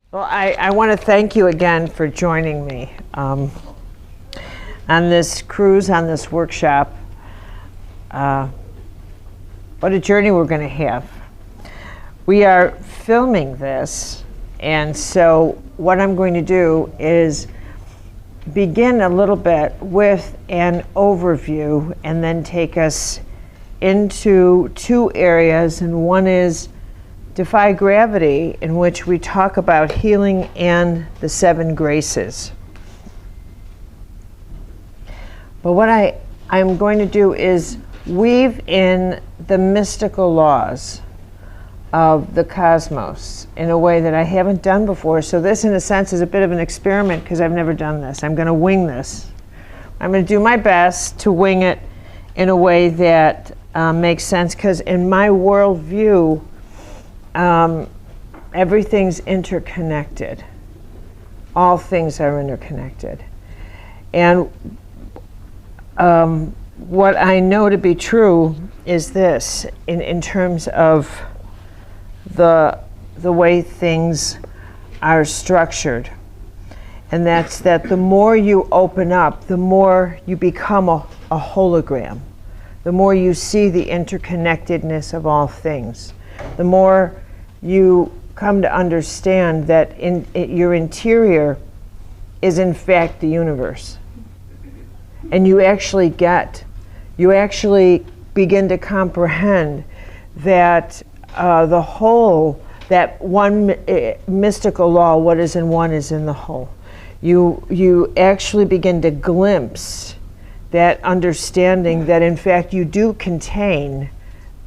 Well, I want to thank you again for joining me on this cruise, on this workshop. What a journey we're going to have. We are filming this, and so what I'm going to do is begin a little bit with an overview and then take us into two areas, and one is Defy Gravity, in which we talk about healing and the 7 graces. But what I'm going to do is weave in the mystical laws of the cosmos in a way that I haven't done before. So this, in a sense, is a bit of an experiment because I've never done this. I'm going to wing this. I'm going to do my best to wing it in a way that makes sense, because in my worldview, everything's interconnected. All things are interconnected. And what I know to be true is this, in terms of the way things are structured. And that's that the more you open up, the more you become a hologram. The more you see the interconnectedness of all things. The more you come to understand that your interior is in fact the universe. And you actually begin to comprehend that the whole, that one mystical law, what is in one is in the whole. You actually begin to glimpse that understanding that in fact you do contain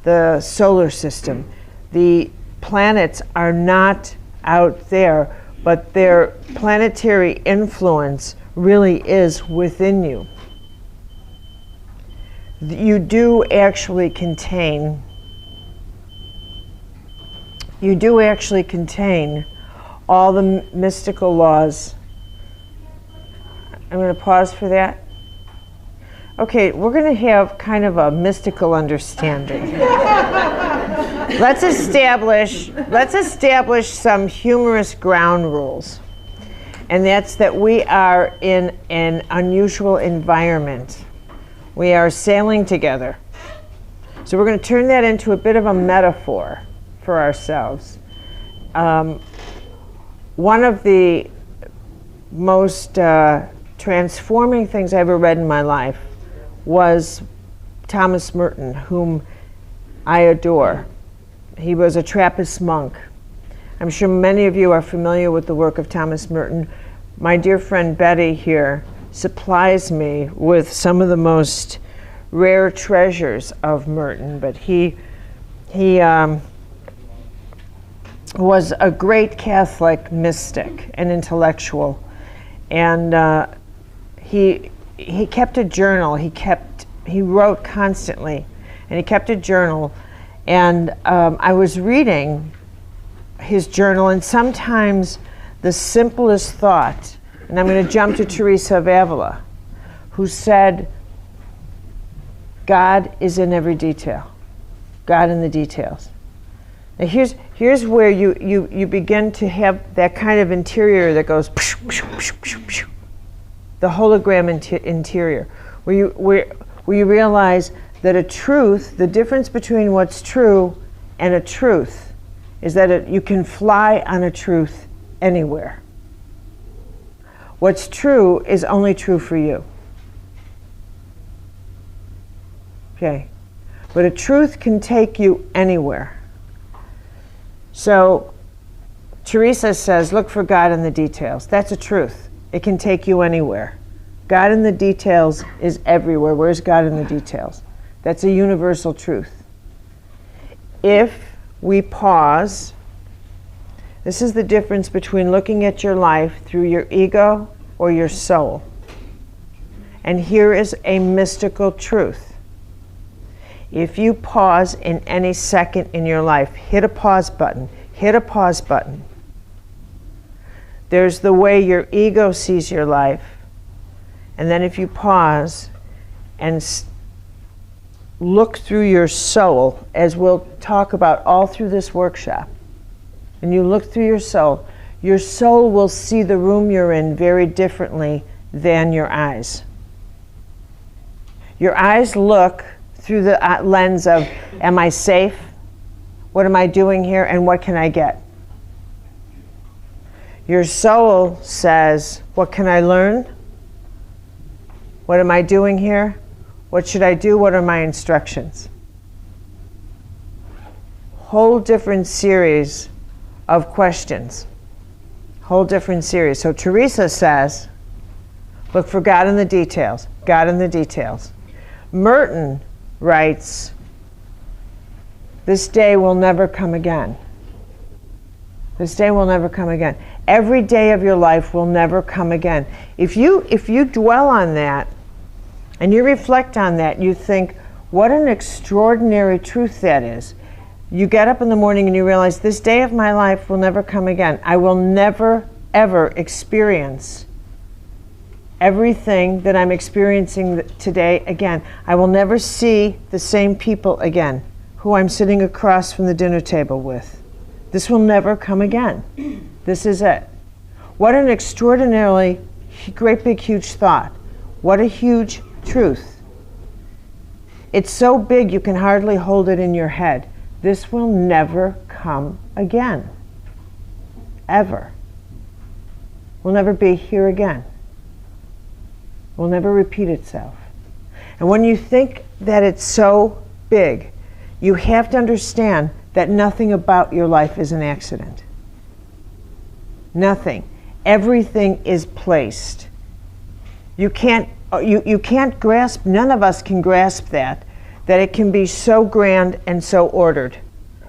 the solar system. The planets are not out there, but their planetary influence really is within you. You do actually contain all the mystical laws. I'm going to pause for that. Okay, we're going to have kind of a mystical understanding. Let's establish some humorous ground rules. And that's that we are in an unusual environment. We are sailing together. So we're going to turn that into a bit of a metaphor for ourselves. One of the most transforming things I ever read in my life was Thomas Merton, whom I adore. He was a Trappist monk. I'm sure many of you are familiar with the work of Thomas Merton. My dear friend Betty here supplies me with some of the most rare treasures of Merton, but he was a great Catholic mystic and intellectual, and he kept a journal. He wrote constantly, and he kept a journal. And I was reading his journal, and sometimes the simplest thought, and I'm going to jump to Teresa of Avila, who said, God is in every detail. God in the details. Now here's where you begin to have that kind of interior that goes, the hologram interior, where you realize that a truth, the difference between what's true and a truth, is that you can fly on a truth anywhere. What's true is only true for you. Okay? But a truth can take you anywhere. So Teresa says, look for God in the details. That's a truth. It can take you anywhere. God in the details is everywhere. Where's God in the details? That's a universal truth. If we pause, this is the difference between looking at your life through your ego or your soul. And here is a mystical truth. If you pause in any second in your life, hit a pause button, hit a pause button. There's the way your ego sees your life. And then if you pause and look through your soul, as we'll talk about all through this workshop, and you look through your soul, Your soul will see the room you're in very differently than your eyes. Your eyes look through the lens of, am I safe? What am I doing here? And what can I get? Your soul says, what can I learn? What am I doing here? What should I do? What are my instructions? Whole different series of questions. Whole different series. So Teresa says, look for God in the details. God in the details. Merton writes, this day will never come again. This day will never come again. Every day of your life will never come again. If you dwell on that and you reflect on that, you think, what an extraordinary truth that is. You get up in the morning and you realize, this day of my life will never come again. I will never, ever experience everything that I'm experiencing today again. I will never see the same people again who I'm sitting across from the dinner table with. This will never come again. This is it. What an extraordinarily great big huge thought. What a huge truth. It's so big you can hardly hold it in your head. This will never come again. Ever. Will never be here again. Will never repeat itself. And when you think that it's so big, you have to understand that nothing about your life is an accident. Nothing. Everything is placed. You can't grasp, none of us can grasp that it can be so grand and so ordered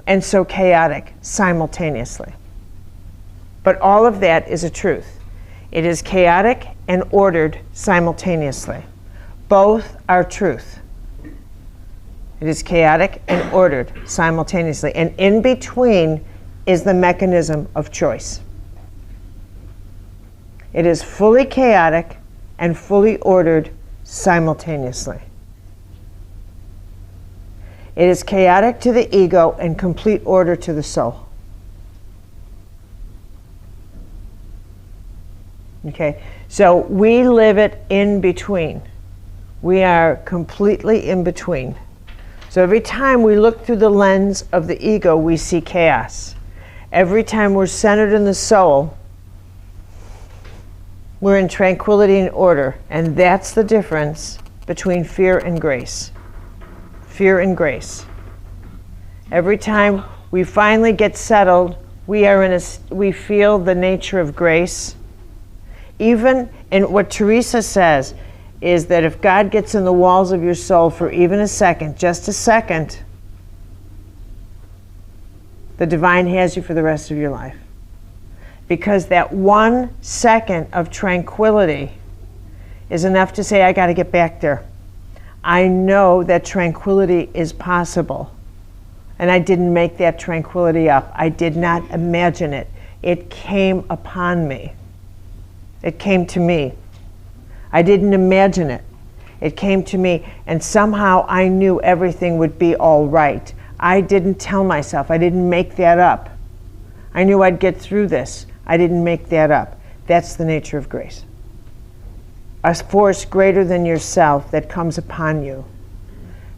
and so chaotic simultaneously. But all of that is a truth. It is chaotic and ordered simultaneously. Both are truth. It is chaotic and ordered simultaneously. And in between is the mechanism of choice. It is fully chaotic and fully ordered simultaneously. It is chaotic to the ego and complete order to the soul. Okay, so we live it in between. We are completely in between. So every time we look through the lens of the ego, we see chaos. Every time we're centered in the soul, we're in tranquility and order. And that's the difference between fear and grace. Fear and grace. Every time we finally get settled, we feel the nature of grace. Even in what Teresa says is that if God gets in the walls of your soul for even a second, just a second, the divine has you for the rest of your life. Because that 1 second of tranquility is enough to say, I got to get back there. I know that tranquility is possible. And I didn't make that tranquility up. I did not imagine it. It came upon me. It came to me. I didn't imagine it. It came to me, and somehow I knew everything would be all right. I didn't tell myself. I didn't make that up. I knew I'd get through this. I didn't make that up. That's the nature of grace. A force greater than yourself that comes upon you.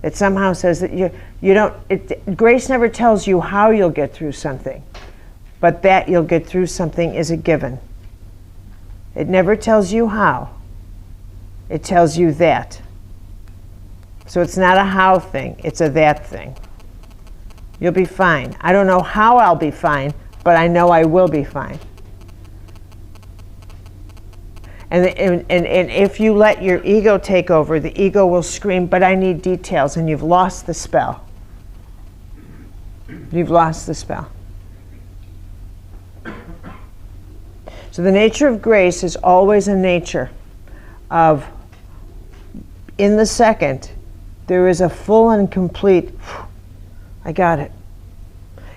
It somehow says that you don't, grace never tells you how you'll get through something, but that you'll get through something is a given. It never tells you how. It tells you that. So it's not a how thing, it's a that thing. You'll be fine. I don't know how I'll be fine, but I know I will be fine. And if you let your ego take over, the ego will scream, but I need details, and you've lost the spell. You've lost the spell. So the nature of grace is always a nature of, in the second, there is a full and complete, I got it.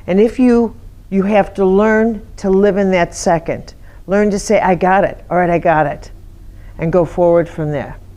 And if you have to learn to live in that second. Learn to say, I got it. All right, I got it. And go forward from there.